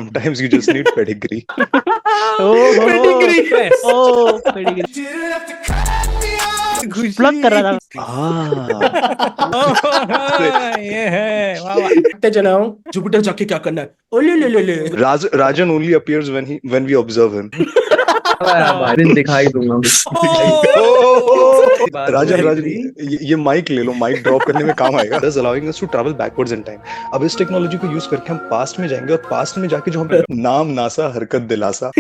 Sometimes you just need pedigree. Pedigree pedigree plug कर रहा था। ये है वाह वाह। देखते जनाओ जुपिटर जाके क्या करना है। ओले ले ले ले Rajan only appears when we observe him. दिन दिखाई दूंगा। राजन ये माइक ले लो, माइक ड्रॉप करने में काम आएगा। Thus allowing us to travel backwards in time. अब इस टेक्नोलॉजी को यूज करके हम पास्ट में जाएंगे और पास्ट में जाके जो हमें नाम नासा हरकत दिलासा।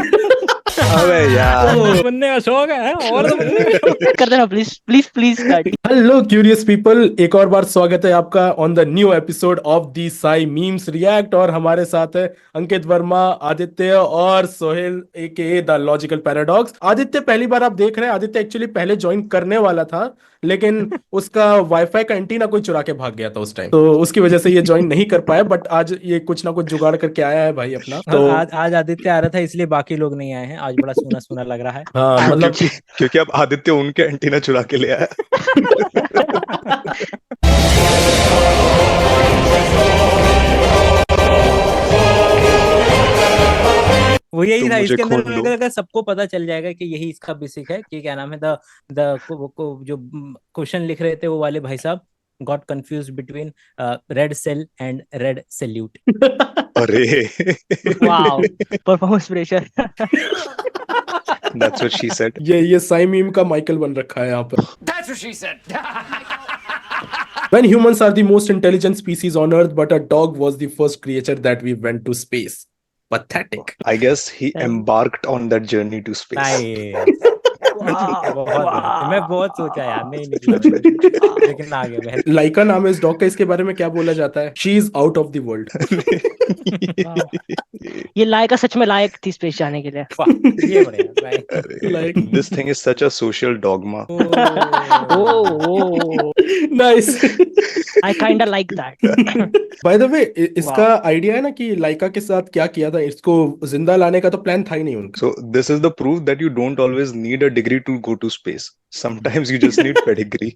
अबे यार बनने का शौक है और तो बनने का शौक है। कर देना please please please. Hello curious people, एक और बार स्वागत है आपका on the new episode of the Sai memes react. और हमारे साथ है अंकित वर्मा, आदित्य और सोहेल एके द लॉजिकल पैराडॉक्स। आदित्य पहली बार आप देख रहे हैं। आदित्य एक्चुअली पहले ज्वाइन करने वाला था लेकिन उसका वाईफाई का एंटीना कोई चुरा के भाग गया था उस टाइम, तो उसकी वजह से ये ज्वाइन नहीं कर पाया। बट आज ये कुछ ना कुछ जुगाड़ करके आया है भाई अपना। तो आज आदित्य आ रहा था इसलिए बाकी लोग नहीं आए हैं। आज बड़ा सुना सुना लग रहा है। हाँ मतलब क्योंकि अब आदित्य उनके एंटीना चुरा के ले आया। वो यही तुम था। मुझे इसके अंदर खोल लो। मुझे लगा सबको पता चल जाएगा कि यही इसका बेसिक है कि क्या नाम है द जो क्वेश्चन लिख रहे थे वो वाले भाई साहब got confused between red cell and red salute. अरे wow performance pressure. That's what she said. ये साई मीम का माइकल बन रखा है यहाँ पर। That's what she said. When humans are the most intelligent species on Earth, but a dog was the first creature that we went to space. Pathetic. I guess he embarked on that journey to space. मैं बहुत सोचा यार, नहीं निकला लेकिन आ गया। लाइका नाम है इस डॉग का। इसके बारे में क्या बोला जाता है? She is out of the world. ये लायका सच में लायक थी स्पेस जाने के लिए। ये बढ़िया। Like, this thing is such a social dogma. Nice. I kinda like that. By the way, इसका आइडिया है ना कि लाइका के साथ क्या किया था। इसको जिंदा लाने का तो प्लान था ही नहीं उनका। So this is the proof that you don't always need a degree to go to space. Sometimes you just need pedigree.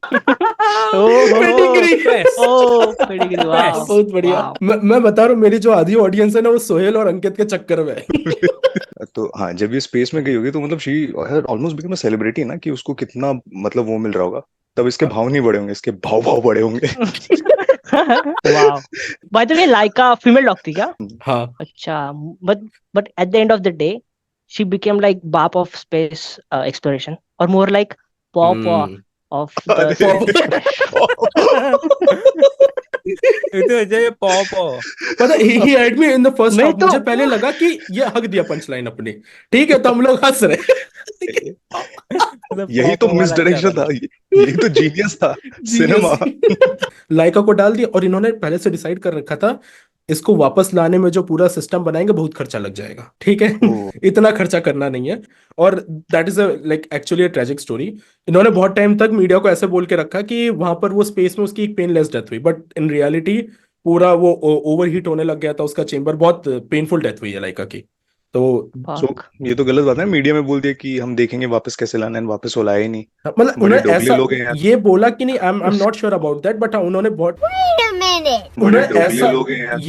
Pedigree वाह बहुत बढ़िया। मैं बता रहा हूँ, मेरी जो आधी ऑडियंस है ना वो सोहेल और अंकित के चक्कर में है। तो हाँ, जब ये स्पेस में गई होगी तो मतलब she almost become a celebrity ना, कि उसको कितना मतलब वो मिल रहा होगा। तब इसके भाव नहीं बढ़े होंगे, इसके भाव बढ़े होंगे। Wow. By the way Laika female dog थी क्या? हाँ अच्छा, but at the end of the day she became like bap of space exploration or more like paw of the ये पॉ पता he had me in the first मैं half। तो- मुझे पहले लगा कि ये हक दिया पंच लाइन अपनी। ठीक है तो हम लोग हंस रहे। यही तो मिस डायरेक्शन था, यही तो जीनियस था सिनेमा। लाइका को डाल दिया और इन्होंने पहले से डिसाइड कर रखा था इसको वापस लाने में जो पूरा सिस्टम बनाएंगे बहुत खर्चा लग जाएगा। ठीक है इतना खर्चा करना नहीं है। और that is like actually tragic story. इन्होंने बहुत टाइम तक मीडिया को ऐसे बोल के रखा कि वहां पर वो स्पेस में उसकी एक पेनलेस डेथ हुई, बट इन रियलिटी पूरा वो ओवरहीट होने लग गया था उसका चेंबर। बहुत पेनफुल डेथ हुई है लाइका की। तो So, ये तो गलत बात है। मीडिया में बोल दिया कि हम देखेंगे वापस कैसे लाना है, वापस वो लाया ही नहीं। मतलब बड़े उन्होंने डोगले ऐसा लोग हैं यार। ये बोला कि नहीं, I am not sure about that, but उन्होंने बहुत बड़े उन्होंने डोगले ऐसा लोग हैं यार।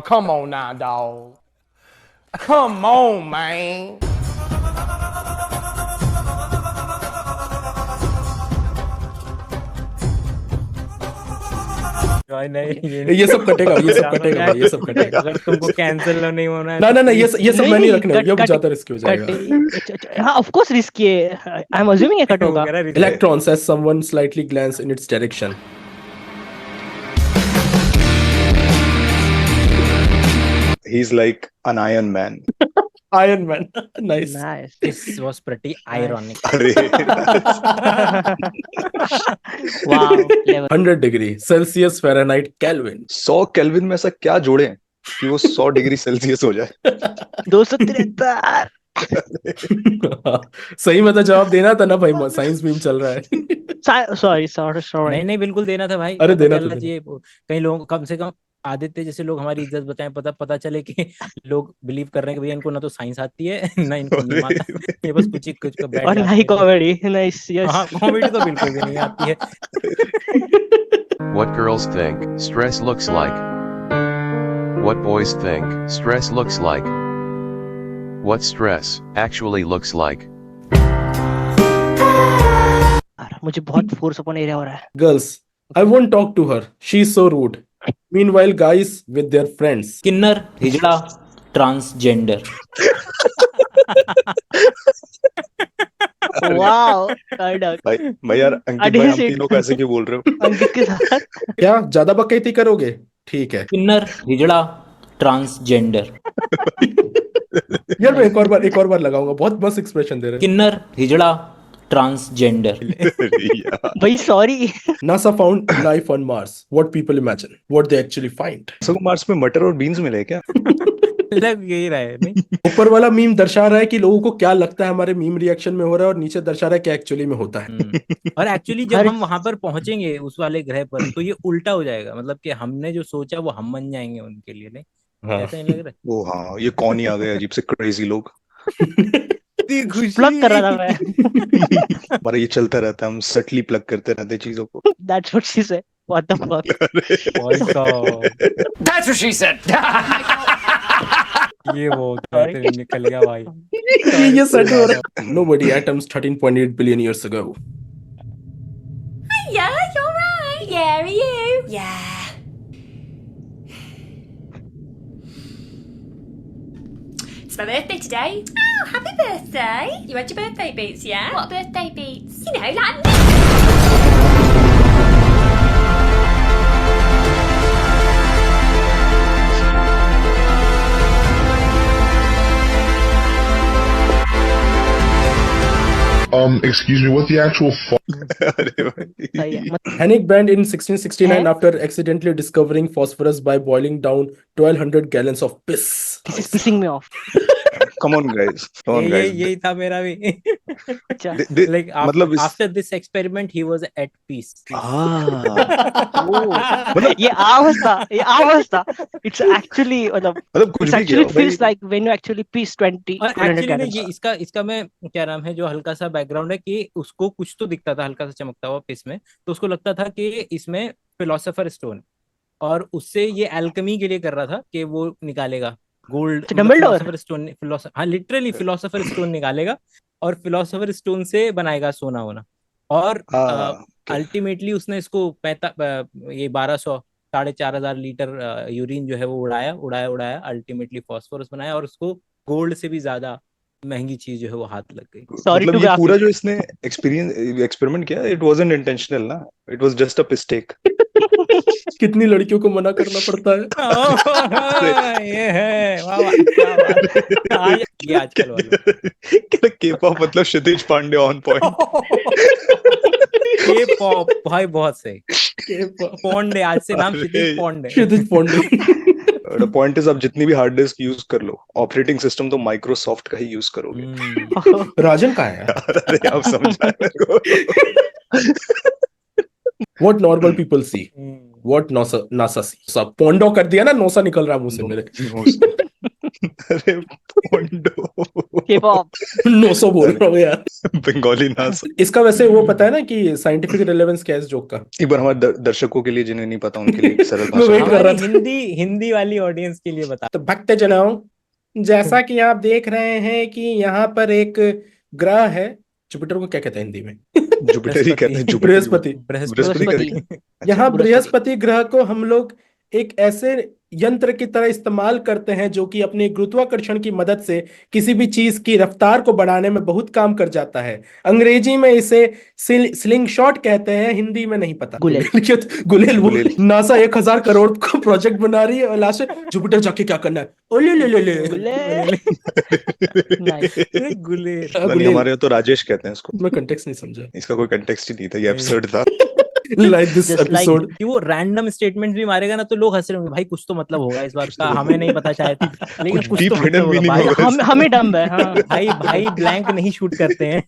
Come on now, dog. Come on, man. नहीं ये सब कटेगा, ये सब कटेगा, ये सब कटेगा। अगर तुमको कैंसिल नहीं होना है ना ये सब मैं नहीं रखने। ये ज्यादा रिस्की हो जाएगा। हाँ ऑफ कोर्स रिस्की है। आई एम अज्यूमिंग ये कट होगा। Electrons as someone slightly glance in its direction. He's like an Iron Man. Iron Man. Nice. Nice. This was pretty ironic. अरे Wow. Clever. 100 degree Celsius Fahrenheit kelvin. 100 kelvin में ऐसा क्या जोड़े कि वो 100 degree Celsius हो जाए? 273। सही मतलब जवाब देना था ना भाई, साइंस मीम चल रहा है। सॉरी नहीं बिल्कुल देना था भाई। अरे देना चलना था। चाहिए। कई लोग कम से कम आदित्य जैसे लोग हमारी इज्जत बचाएं, पता चले कि लोग बिलीव कर रहे हैं कि भैया इनको ना तो साइंस आती है ना इनको मीम आता है, ये बस कुछ बैठ और जाते नहीं हैं। कॉमेडी। नाइस। यस हाँ कॉमेडी तो बिल्कुल भी नहीं आती है। What girls think stress looks like. What boys think stress looks like. What stress actually looks like. मुझे बहुत फोर्स अपॉन एरिया हो रहा है. Girls, I won't talk to her. She's so rude. Meanwhile, guys with their friends. किन्नर, हिजड़ा, transgender. Wow, dialogue. भाई यार अंकित भाई, हम तीनों को ऐसे क्यों बोल रहे हो? अंकित के साथ. क्या ज्यादा बकैती करोगे? ठीक है किन्नर, हिजड़ा, ट्रांसजेंडर. यार, मैं एक और बार लगाऊंगा. बहुत मस्त एक्सप्रेशन दे रहे हैं. किन्नर, हिजड़ा, ट्रांसजेंडर. भाई sorry. NASA found life on Mars. What people imagine. What they actually find. So Mars में मटर और बीन्स मिले क्या? लग यही रहा है नहीं. ऊपर वाला मीम दर्शा रहा है कि लोगों को क्या लगता है हमारे मीम रिएक्शन में हो रहा है, और नीचे दर्शा रहा है क्या एक्चुअली में होता है. और एक्चुअली जब हम वहां पर पहुंचेंगे उस वाले ग्रह पर, तो ये उल्टा हो जाएगा. मतलब कि हमने जो सोचा वो हम बन जाएंगे उनके लिए. नहीं ऐसा नहीं लग रहा? ओ हाँ, ये कौन ही आ गए अजीब से क्रेजी लोग. प्लग कर रहा था मैं. हमारा ये चलता रहता है, हम सटली प्लग करते रहते हैं चीजों को. That's what she said. What the fuck. That's what she said. ये वो कहते निकल गया भाई. ये सच हो रहा है. Nobody atoms 13.8 billion years ago. Yeah, you're right. Yeah, are you? Yeah. It's my birthday today. Oh, happy birthday. You had your birthday beats, yeah? What birthday beats? You know, like... Excuse me, what the actual fuck? अरे भाई. सही है. Hennig banned in 1669 after accidentally discovering phosphorus by boiling down 1200 gallons of piss. This is pissing me off. Come on guys, come on guys. यही था मेरा भी. अच्छा. Like मतलब after this experiment he was at peace. ये आवाज था. It's actually मतलब कुछ it भी actually किया feels like when you actually piss 20 और 200 एक्चुअली gallons. ये इसका मैं क्या नाम है, जो हल्का सा बैकग्राउंड है कि उसको कुछ तो दिखता था हल्का सा चमकता हुआ पिस में, तो उसको लगता था कि इसमें फिलोसोफर स्टोन, और उससे ये एल्केमी के लिए कर रहा था कि वो निकालेगा गोल्ड. फिलोसोफर स्टोन, हाँ लिटरली फिलोसोफर स्टोन निकालेगा और फिलोसोफर स्टोन से बनाएगा सोना वोना. और अल्टीमेटली उसने इसको ये 4,500 लीटर यूरिन जो है वो उड़ाया अल्टीमेटली फॉस्फोरस बनाया, और उसको गोल्ड से भी ज्यादा महंगी चीज जो है वो हाथ लग गई. मतलब ये पूरा जो इसने एक्सपेरिमेंट किया, इट वाजंट इंटेंशनल ना, it was just a mistake. कितनी लड़कियों को मना करना पड़ता है. ये है वाह वाह, क्या बात. ये आजकल वाले के-पॉप मतलब क्षितिज पांडे ऑन पॉइंट. के-पॉप भाई बहुत सही. पॉन्डे, आज से नाम क्षितिज पॉन्डे. क्षितिज पॉन्डे. द पॉइंट इज, आप जितनी भी हार्ड डिस्क यूज कर लो, ऑपरेटिंग सिस्टम तो माइक्रोसॉफ्ट का ही यूज करोगे. राजन कहाँ है? अरे आप समझाए मेरे को. What normal people see, what NASA see. सब पोंडो कर दिया ना, नोसा निकल रहा है मुंह से मेरे. अरे पोंडो, K-pop. नोसो बोल रहा हूँ यार. बंगाली नासा. इसका वैसे वो पता है ना कि साइंटिफिक रिलेवेंस क्या है इस जोक का? एक बार हमारे दर्शकों के लिए जिन्हें नहीं पता उनके लिए एक सरल मैं वेट भाषा. कर रहा था. हिंदी वाली ऑडियंस के लिए बता. तो भक्त जनाओ, जैसा कि आप देख रहे हैं कि यहाँ पर एक ग्रह है. जुपिटर को क्या कहते हैं हिंदी में? जुपिटर ही कहते हैं. बृहस्पति. बृहस्पति करके. यहाँ बृहस्पति ग्रह को हम लोग एक ऐसे यंत्र की तरह इस्तेमाल करते हैं जो कि अपने गुरुत्वाकर्षण की मदद से किसी भी चीज की रफ्तार को बढ़ाने में बहुत काम कर जाता है. अंग्रेजी में इसे स्लिंग शॉट कहते हैं, हिंदी में नहीं पता. गुलेल. नासा 1000 करोड़ का प्रोजेक्ट बना रही है और लास्ट में जुपिटर जाके क्या करना है? ओले ले ले ले. गुलेल. हमारे यहाँ तो राजेश कहते हैं इसको. मैं कंटेक्स्ट नहीं समझा. इसका कोई कंटेक्स्ट ही नहीं था, ये एब्सर्ड था. Like this episode. कि वो रैंडम स्टेटमेंट भी मारेगा ना तो लोग हंस रहे होंगे, भाई कुछ तो मतलब होगा इस बात का, हमें नहीं पता शायद, लेकिन कुछ तो मतलब होगा भाई. हमें डम है. हाँ. भाई ब्लैंक नहीं शूट करते हैं.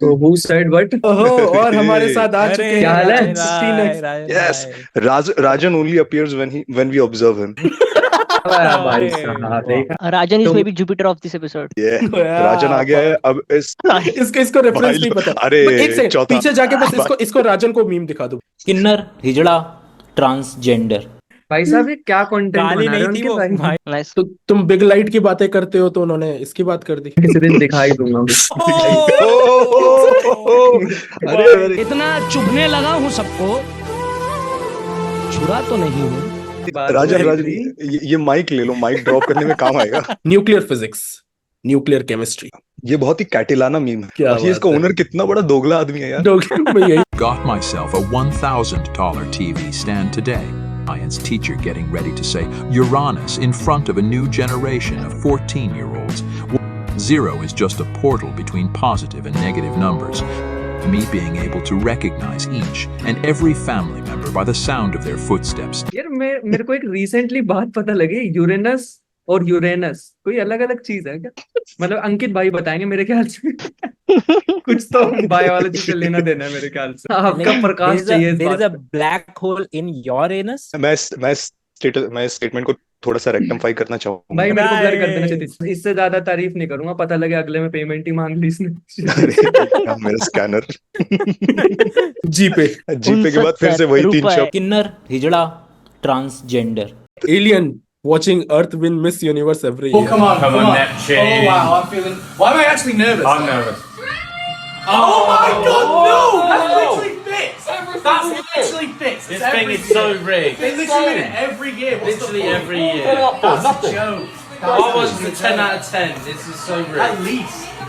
तो who said what? और हमारे साथ आ चुके हैं. क्या हाल है? Yes, Rajan only appears when we observe him. भाई अरे साहब वाह। देखा Rajan is तुम maybe Jupiter of this episode. ये राजन आ गया है अब इस इसको रेफरेंस भाई नहीं पता। अरे But एक सेकंड चौथा पीछे जाके बस इसको राजन को मीम दिखा दो। किन्नर हिजड़ा ट्रांसजेंडर। भाई साहब ये क्या कंटेंट गाली बना रहे नहीं हो थी उनके वो भाई भाई। Nice. तो तुम बिग लाइट की बातें करते हो तो उन्होंने इसकी बात कर दी। किसी दिन दिखाई दूंगा अरे अरे इतना चुभने लगा हूँ सबको, छुरा तो नहीं हूँ। राजन राजन ये माइक ले लो, माइक ड्रॉप करने में काम आएगा। Nuclear physics, nuclear chemistry. ये बहुत ही कैटिलाना मीम है। क्या और ये इसका बात है। ओनर कितना बड़ा दोगला आदमी है यार। यही Got myself a $1,000 TV stand today. Science teacher getting ready to say Uranus in front of a new generation of 14-year-olds. 0 is just a portal between positive and negative numbers. Me being able to recognize each and every family member by the sound of their footsteps. यार मेरे को एक recently बात पता लगी, Uranus और Uranus कोई अलग अलग चीज है क्या? मतलब अंकित भाई बताएंगे मेरे ख्याल से। कुछ तो बायोलॉजी से लेना देना है मेरे ख्याल से। आपका प्रकाश चाहिए इस There बात is a पे। black hole in your anus. मैं स्टेटमेंट को थोड़ा सा रेक्टिफाई करना चाहूंगा। भाई मेरे को ब्लर कर देना Nice. चाहिए, इससे ज्यादा तारीफ नहीं करूंगा, पता लगे अगले में पेमेंट ही मांग ली इसने। अरे मेरा स्कैनर जीपे। जीपे के बाद फिर से वही 3 शब्द। किन्नर हिजड़ा transgender. Alien watching Earth win Miss Universe every year. Come on, Neptune. Oh wow, I'm feeling. Why am I actually nervous? I'm nervous. Oh my God, no! That's literally fixed. That's literally fixed. This thing is so rigged. They literally win it every year. Literally every year. That's a joke. I was a 10 out of 10. This is so rigged. At least.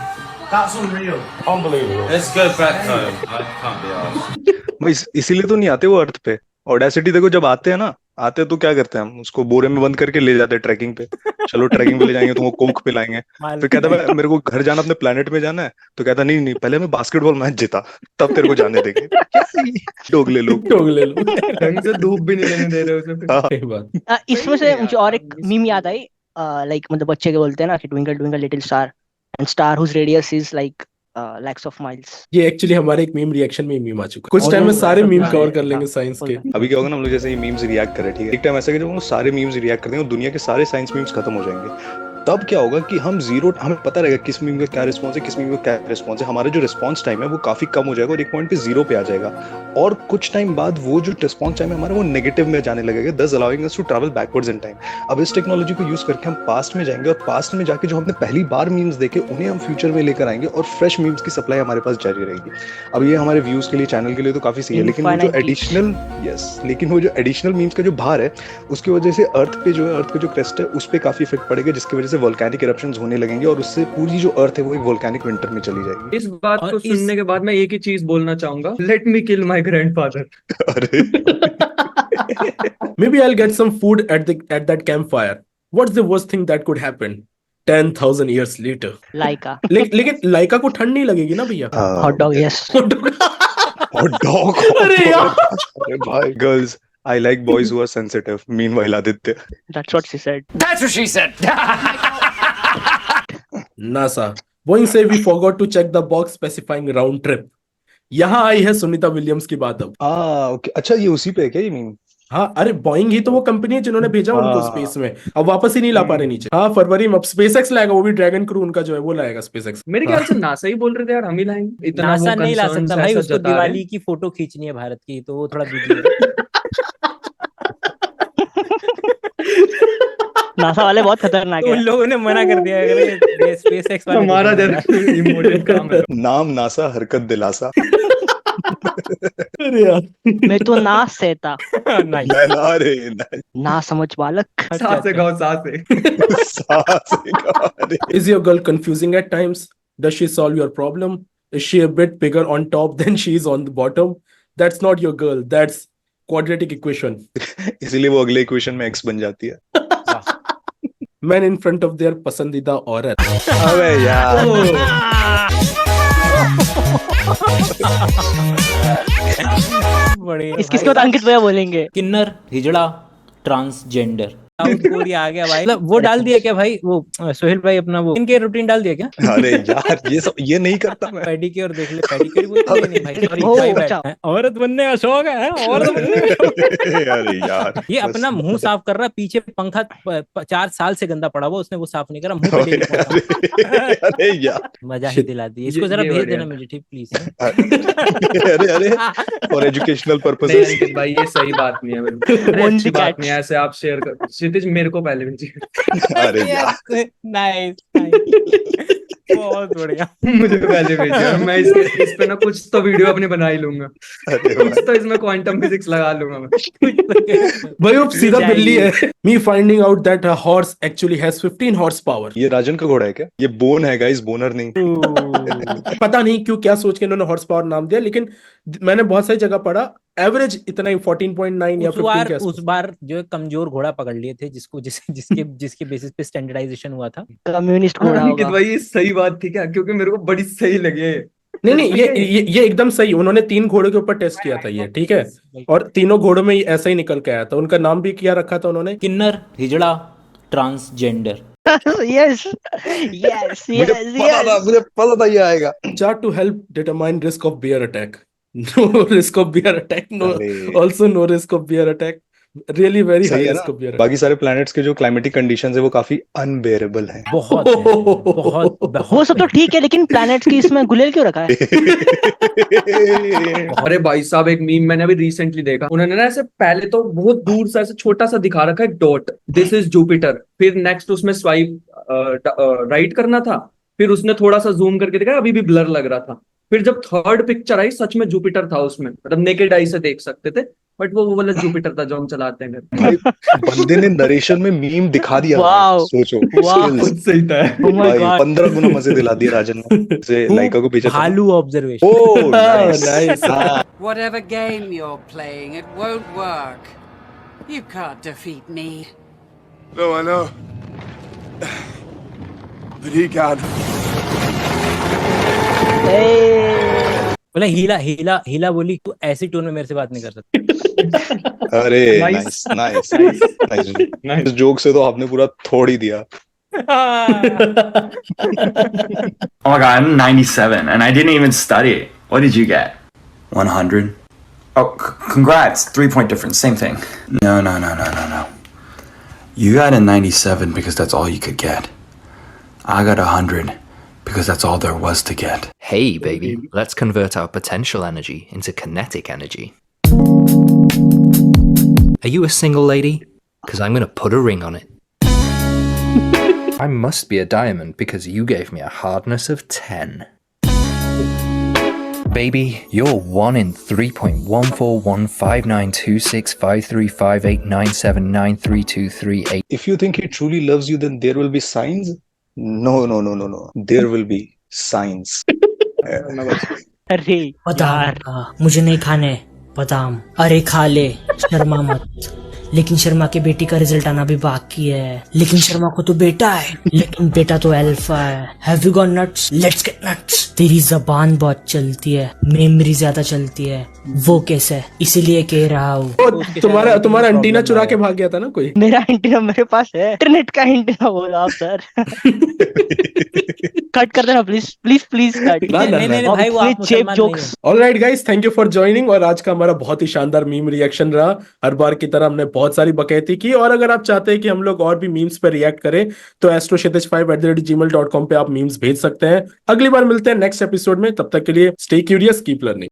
That's unreal. Unbelievable. Let's go back home. I can't be arsed. भाई इसीलिए तो नहीं आते वो अर्थ पे। Audacity देखो, जब आते हैं ना, आते तो क्या करते हैं, हम उसको बोरे में बंद करके ले जाते हैं ट्रैकिंग पे। चलो ट्रैकिंग पे ले जाएंगे, तुमको कोक पिलाएंगे। फिर कहता है मेरे को घर जाना, अपने प्लेनेट में जाना है। तो कहता नहीं नहीं, पहले मैं बास्केटबॉल मैच जीता, तब तेरे को जाने देंगे। डोगले लोग। टोगले लो। ढंग से धूप भी नहीं लेने दे रहे उसे फिर। सही बात। इसमें से मुझे और एक मीम याद आई, लाइक मतलब बच्चे के बोलते हैं ना कि twinkle twinkle little star and star whose radius is like lakhs of miles. ये एक्चुअली हमारे एक मीम रिएक्शन में मीम आ चुका है। कुछ टाइम में सारे मीम कवर कर लेंगे साइंस के। अभी क्या होगा ना, हम लोग जैसे ये मीम्स रिएक्ट कर रहे हैं, ठीक है, एक टाइम ऐसा कि जब हम लोग सारे मीम्स रिएक्ट करते हैं और दुनिया के सारे साइंस मीम्स खत्म हो जाएंगे, तब क्या होगा कि हमें पता रहेगा किस मीम का क्या रिस्पॉन्स है, किस मीम का क्या रिस्पॉन्स है। हमारा जो रिस्पॉन्स टाइम है वो काफी कम हो जाएगा और एक पॉइंट पे 0 पे आ जाएगा। और कुछ टाइम बाद वो जो रिस्पॉन्स टाइम है हमारा, वो नेगेटिव में जाने लगेगा, thus allowing us to travel backwards in time. अब इस टेक्नोलॉजी को यूज करके हम पास्ट में जाएंगे और पास्ट में जाके जो हमने पहली बार मीम्स देखे उन्हें हम फ्यूचर में लेकर आएंगे और फ्रेश मीम्स की सप्लाई हमारे पास जारी रहेगी। अब ये हमारे व्यूज के लिए, चैनल के लिए तो काफी सही है, लेकिन वो जो एडिशनल मीम्स का जो भार है, उसकी वजह से अर्थ पे जो क्रेस्ट है उस पे काफी इफेक्ट पड़ेगा, जिसकी वजह से वोल्केनिक इरप्शंस होने लगेंगे और उससे पूरी जो अर्थ है वो एक वोल्केनिक विंटर में चली जाएगी। इस बात और को सुनने के बाद मैं एक ही चीज बोलना चाहूंगा, let me kill my grandfather. अरे Maybe I'll get some food at that campfire. What's the worst thing that could happen 10,000 years later? Laika. लेकिन लाइका को ठंड नहीं लगेगी ना भैया? Hot dog, yes. और डॉग। अरे यार। अरे भाई, girls I like boys who are sensitive. Meanwhile, Aditya. That's what she said. That's what she said. NASA. Boeing say we forgot to check the box specifying round trip. यहाँ आई है Sunita Williams की बात अब। Okay, अच्छा ये उसी पे है क्या ये मीम? हाँ, अरे बोइंग ही तो वो कंपनी है जिन्होंने भेजा उनको स्पेस में, अब वापस ही नहीं ला पा रहे नीचे। हाँ, फरवरी में अब स्पेसएक्स लाएगा, वो भी ड्रैगन क्रू उनका जो है वो लाएगा स्पेसएक्स। मेरे ख्याल से नासा ही बोल रहे थे यार, हम ही लाएंगे। इतना नासा वो नहीं ला concerns सकता भाई, ऐसा उसको जता रहे हैं। दिवाली की फोटो खींचनी है भारत की, तो वो थोड़ा बिजी है। नासा वाले बहुत खतरनाक उन है। लोगों ने मना कर दिया, अगर ये स्पेसएक्स वाले हमारा इमोटेड काम है। नाम नासा, हरकत दिलासा। अरे यार, मैं तो ना सहता नहीं। ना रे ना, ना समझ बालक। सास से गाओ, सास से। सास का रे। is your girl confusing at times? Does she solve your problem? Is she a bit bigger on top than she is on the bottom? That's not your girl. That's quadratic equation. इसीलिए वो अगले equation में x बन जाती है। Men in front of their पसंदीदा औरत। अबे यार, बड़े इसके बाद अंकित भैया बोलेंगे। किन्नर हिजड़ा ट्रांसजेंडर। साउथ कोरिया आ गया भाई। मतलब वो डाल दिया क्या भाई, वो सोहेल भाई अपना वो इनके रूटीन डाल दिया क्या? अरे यार ये नहीं करता मैं। पेडिक्योर देख ले, पेडिक्योर बोलते नहीं भाई, सॉरी ओह, माय अच्छा। बैड। औरत बनने का शौक है, औरत बनने का शौक है। अरे यार ये बस अपना मुंह साफ कर रहा, पीछे पंखा 4 साल से गंदा पड़ा हुआ, उसने वो साफ नहीं करा, मुंह पे डेली पोंछा। अरे यार मजा ही दिला दी इसको, जरा ये भेज बढ़िया। देना मुझे ठीक प्लीज। अरे फॉर एजुकेशनल नहीं पर्पसेस। अंकित भाई ये सही बात नहीं है बिल्कुल। अरे Only अच्छी बात cats. नहीं है, ऐसे आप शेयर कर। क्षितिज मेरे को पहले भेजिए। अरे यार नाइस बहुत बढ़िया। मुझे तो पहले भेजिए, मैं इस पे ना कुछ तो वीडियो अपने बना ही लूंगा, अरे कुछ तो इसमें क्वांटम फिजिक्स लगा लूंगा मैं। भाई वो सीधा बिल्ली है। Me finding out that a horse actually has 15 horse power. ये राजन का घोड़ा है क्या? ये बोन है गाइस, बोनर नहीं। पता नहीं क्यों क्या सोच के इन्होंने हॉर्स पावर नाम दिया, लेकिन मैंने बहुत सारी जगह पढ़ा एवरेज इतना ही 14.9 या 15 के उस आसपास। बार जो कमजोर घोड़ा पकड़ लिए थे, जिसके बेसिस पे स्टैंडर्डाइजेशन हुआ था। कम्युनिस्ट घोड़ा अंकित होगा। भाई ये सही बात थी क्या? क्योंकि मेरे को बड़ी सही लगी। नहीं ये एकदम सही, उन्होंने 3 घोड़ों के ऊपर टेस्ट किया था ये, ठीक है, और तीनों घोड़ों में ऐसा ही निकल के आया था। उनका नाम भी क्या रखा था उन्होंने? किन्नर, हिजड़ा, ट्रांसजेंडर। यस यस मुझे पता था ये आएगा। Chart to help determine risk of bear attack. No risk of bear attack. No, अरे also no risk of bear attack. Really very high सही है risk ना? of bear attack. बाकी सारे प्लैनेट्स के जो क्लाइमेटिक कंडीशंस है वो काफी अनबेरेबल हैं। बहुत है, बहुत वो सब तो ठीक है, लेकिन प्लैनेट्स की इसमें गुलेल क्यों रखा है? अरे भाई साहब एक मीम मैंने अभी रिसेंटली देखा, उन्होंने ना ऐसे पहले तो बहुत दूर से ऐसे छोटा सा दिखा रखा है डॉट, दिस इज जुपिटर, फिर नेक्स्ट उसमें स्वाइप राइट करना था, फिर उसने थोड़ा सा जूम करके दिखाया, अभी भी ब्लर लग रहा था, फिर जब थर्ड पिक्चर आई सच में जुपिटर था उसमें, मतलब नेकेड आई से देख सकते थे, बट वो वाला जुपिटर था जो हम चलाते हैं घर। भाई बंदे ने नरेशन में मीम दिखा दिया। वाओ सोचो वाओ skills। सही था। Oh my भाई God. 15 गुना मजे दिला दिए राजन ने। से लाइका को भेजा था। भालू observation. Oh nice nice. Whatever game you're playing, it won't work. You can't defeat me. No, I know. But he can. बोला हीला बोली, तू ऐसी टोन में मेरे से बात नहीं कर सकती। अरे Nice. Nice nice. इस जोक से तो आपने पूरा थोड़ ही दिया। Oh my god, I'm 97 and I didn't even study. What did you get? 100. Oh, congrats. 3-point difference, same thing. No. You got a 97 because that's all you could get. I got 100 because that's all there was to get. Hey, baby, let's convert our potential energy into kinetic energy. Are you a single lady? Because I'm going to put a ring on it. I must be a diamond because you gave me a hardness of 10. Baby, you're 1 in 3.1415926535897932338. If you think he truly loves you, then there will be signs. No. There will be signs. अरे बादाम मुझे नहीं खाने बादाम। अरे खा ले, शर्मा मत। लेकिन शर्मा के बेटी का रिजल्ट आना भी बाकी है। लेकिन शर्मा को तो बेटा है, लेकिन बेटा तो अल्फा है। Have you got nuts? Let's get nuts. तेरी जबान बहुत चलती है, मेमोरी ज्यादा चलती है, वो कैसे? इसीलिए कह रहा हूँ। तुम्हारा एंटीना चुरा के भाग गया था ना कोई? मेरा एंटीना मेरे पास है, इंटरनेट का एंटीना बोला आप सर। कट कर देना प्लीज कट। नहीं भाई, वो आप मुसलमान नहीं हो। Alright guys, thank you for joining. और आज का हमारा बहुत ही शानदार मीम रिएक्शन रहा। हर बार की तरह हमने बहुत सारी बकैती की, और अगर आप चाहते हैं कि हम लोग और भी मीम्स पर रिएक्ट करें तो astroshitish5@gmail.com पे आप मीम्स भेज सकते हैं। अगली बार मिलते हैं नेक्स्ट एपिसोड में, तब तक के लिए स्टे क्यूरियस, कीप लर्निंग।